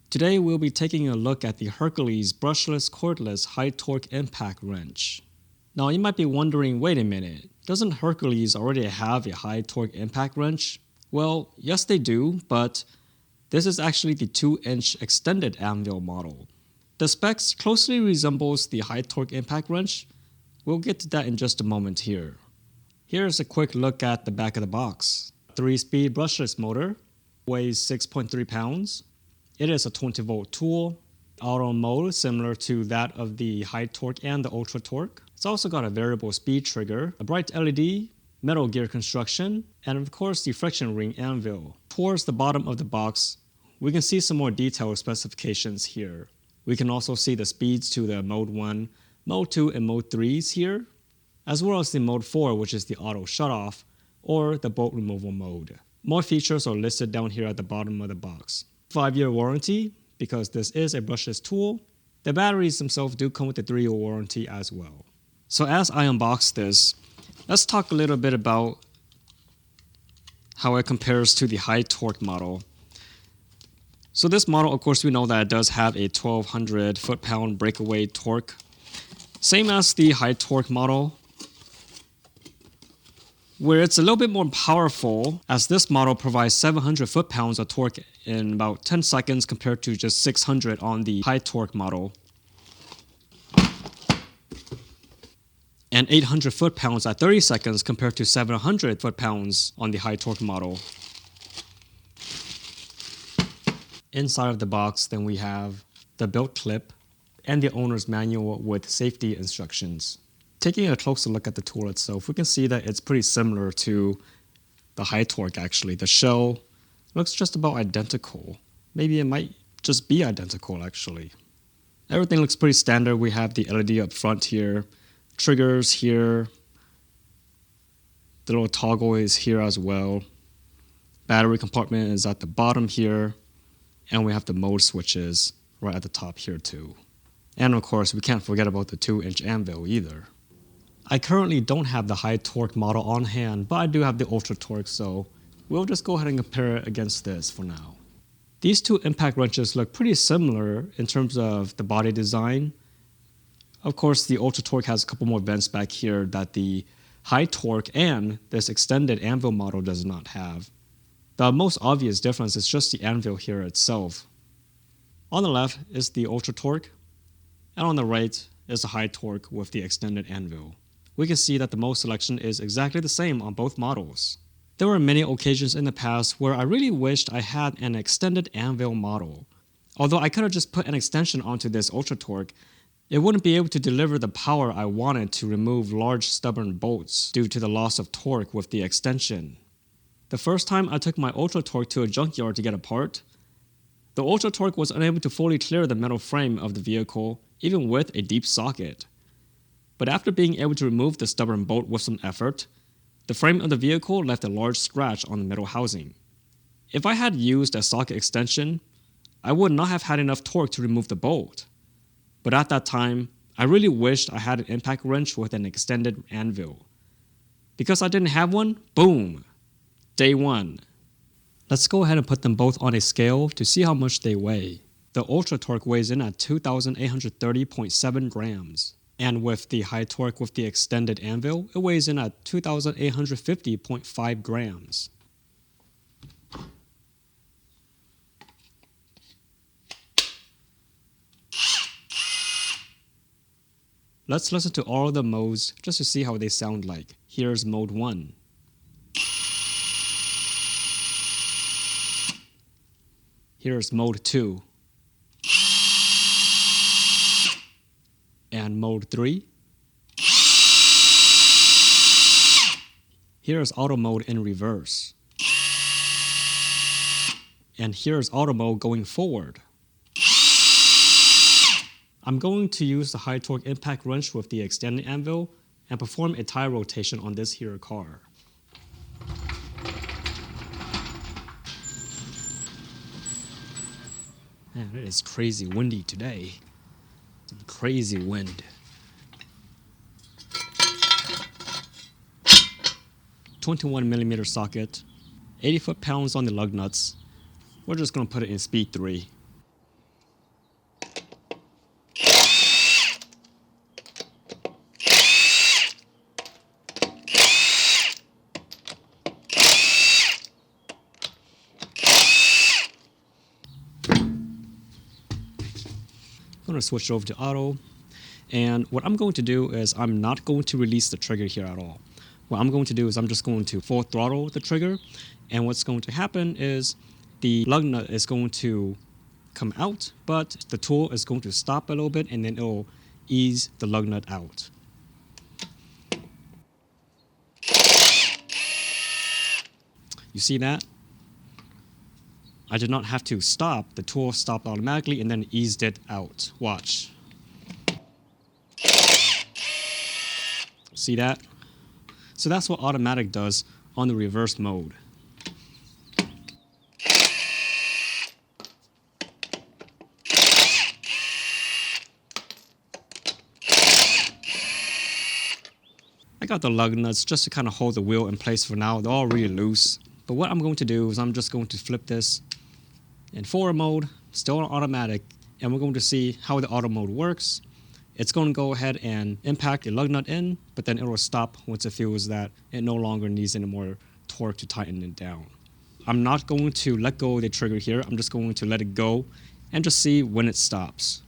Today we'll be taking a look at the Hercules Brushless Cordless High Torque Impact Wrench. Now you might be wondering, wait a minute, doesn't Hercules already have a high torque impact wrench? Well, yes they do, but this is actually the 2-inch extended Anvil model. The specs closely resembles the high torque impact wrench. We'll get to that in just a moment here. Here's a quick look at the back of the box. 3-speed brushless motor, weighs 6.3 pounds. It is a 20-volt tool, auto mode similar to that of the high torque and the ultra torque. It's also got a variable speed trigger, a bright LED, metal gear construction, and of course the friction ring anvil. Towards the bottom of the box, we can see some more detailed specifications here. We can also see the speeds to the Mode 1, Mode 2, and Mode 3s here, as well as the Mode 4, which is the auto shutoff, or the bolt removal mode. More features are listed down here at the bottom of the box. 5-year warranty, because this is a brushless tool. The batteries themselves do come with a 3-year warranty as well. So as I unbox this, let's talk a little bit about how it compares to the high torque model. So this model, of course, we know that it does have a 1200 foot-pound breakaway torque. Same as the high torque model, where it's a little bit more powerful, as this model provides 700 foot-pounds of torque in about 10 seconds compared to just 600 on the high torque model, and 800 foot-pounds at 30 seconds compared to 700 foot-pounds on the high torque model. Inside of the box, then we have the belt clip and the owner's manual with safety instructions. Taking a closer look at the tool itself, we can see that it's pretty similar to the high torque actually. The shell looks just about identical. Maybe it might just be identical actually. Everything looks pretty standard. We have the LED up front here, triggers here, the little toggle is here as well. Battery compartment is at the bottom here, and we have the mode switches right at the top here too. And of course, we can't forget about the 2-inch anvil either. I currently don't have the high torque model on hand, but I do have the ultra torque, so we'll just go ahead and compare it against this for now. These two impact wrenches look pretty similar in terms of the body design. Of course, the ultra torque has a couple more vents back here that the high torque and this extended anvil model does not have. The most obvious difference is just the anvil here itself. On the left is the ultra torque, and on the right is the high torque with the extended anvil. We can see that the mode selection is exactly the same on both models. There were many occasions in the past where I really wished I had an extended anvil model. Although I could have just put an extension onto this ultra torque, it wouldn't be able to deliver the power I wanted to remove large stubborn bolts due to the loss of torque with the extension. The first time I took my ultra torque to a junkyard to get a part, the ultra torque was unable to fully clear the metal frame of the vehicle even with a deep socket. But after being able to remove the stubborn bolt with some effort, the frame of the vehicle left a large scratch on the metal housing. If I had used a socket extension, I would not have had enough torque to remove the bolt. But at that time, I really wished I had an impact wrench with an extended anvil. Because I didn't have one, boom! Day one. Let's go ahead and put them both on a scale to see how much they weigh. The ultra torque weighs in at 2,830.7 grams. And with the high torque with the extended anvil, it weighs in at 2,850.5 grams. Let's listen to all of the modes just to see how they sound like. Here's mode 1. Here's mode 2. And mode 3. Here's auto mode in reverse. And here's auto mode going forward. I'm going to use the high torque impact wrench with the extended anvil and perform a tire rotation on this here car. Man, it is crazy windy today. Some crazy wind. 21mm socket, 80 foot-pounds on the lug nuts. We're just going to put it in speed 3. I'm going to switch over to auto. And what I'm going to do is I'm not going to release the trigger here at all. What I'm going to do is I'm just going to full throttle the trigger. And what's going to happen is the lug nut is going to come out, but the tool is going to stop a little bit and then it'll ease the lug nut out. You see that? I did not have to stop. The tool stopped automatically and then eased it out. Watch. See that? So that's what automatic does on the reverse mode. I got the lug nuts just to kind of hold the wheel in place for now. They're all really loose. But what I'm going to do is I'm just going to flip this in forward mode, still on automatic, and we're going to see how the auto mode works. It's going to go ahead and impact the lug nut in, but then it will stop once it feels that it no longer needs any more torque to tighten it down. I'm not going to let go of the trigger here. I'm just going to let it go and just see when it stops.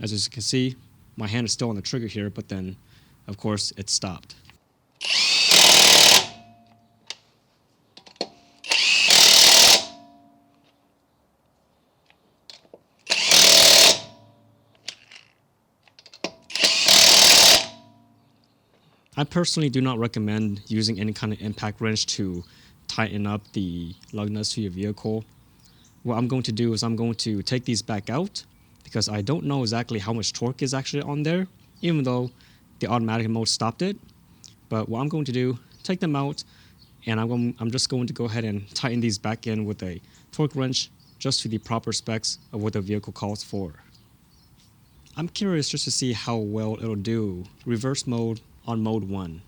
As you can see, my hand is still on the trigger here, but then, of course, it stopped. I personally do not recommend using any kind of impact wrench to tighten up the lug nuts to your vehicle. What I'm going to do is I'm going to take these back out because I don't know exactly how much torque is actually on there, even though the automatic mode stopped it. But what I'm going to do, take them out, and I'm just going to go ahead and tighten these back in with a torque wrench just to the proper specs of what the vehicle calls for. I'm curious just to see how well it'll do reverse mode on mode 1.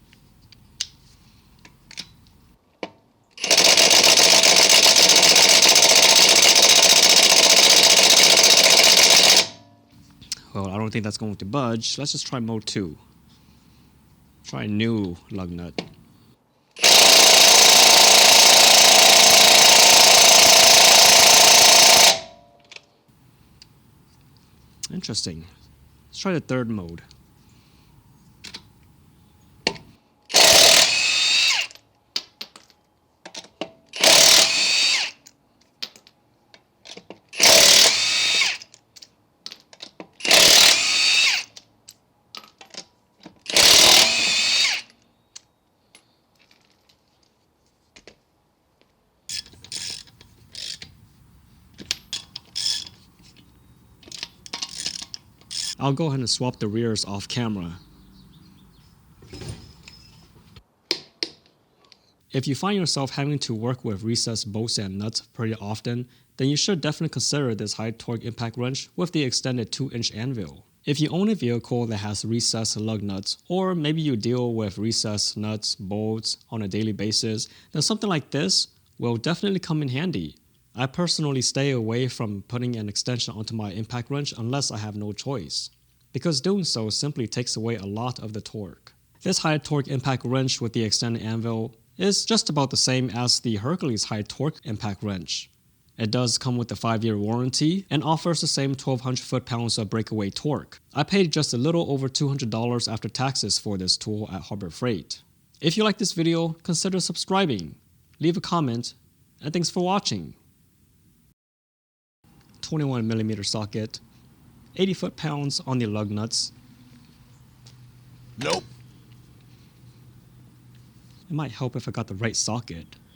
Well, I don't think that's going to budge. Let's just try mode 2. Try new lug nut. Interesting. Let's try the third mode. I'll go ahead and swap the rears off camera. If you find yourself having to work with recessed bolts and nuts pretty often, then you should definitely consider this high torque impact wrench with the extended 2-inch Anvil. If you own a vehicle that has recessed lug nuts, or maybe you deal with recessed nuts, bolts on a daily basis, then something like this will definitely come in handy. I personally stay away from putting an extension onto my impact wrench unless I have no choice, because doing so simply takes away a lot of the torque. This high torque impact wrench with the extended Anvil is just about the same as the Hercules high torque impact wrench. It does come with a 5-year warranty and offers the same 1,200 foot-pounds of breakaway torque. I paid just a little over $200 after taxes for this tool at Harbor Freight. If you like this video, consider subscribing, leave a comment, and thanks for watching. 21mm socket, 80 foot-pounds on the lug nuts. Nope. It might help if I got the right socket.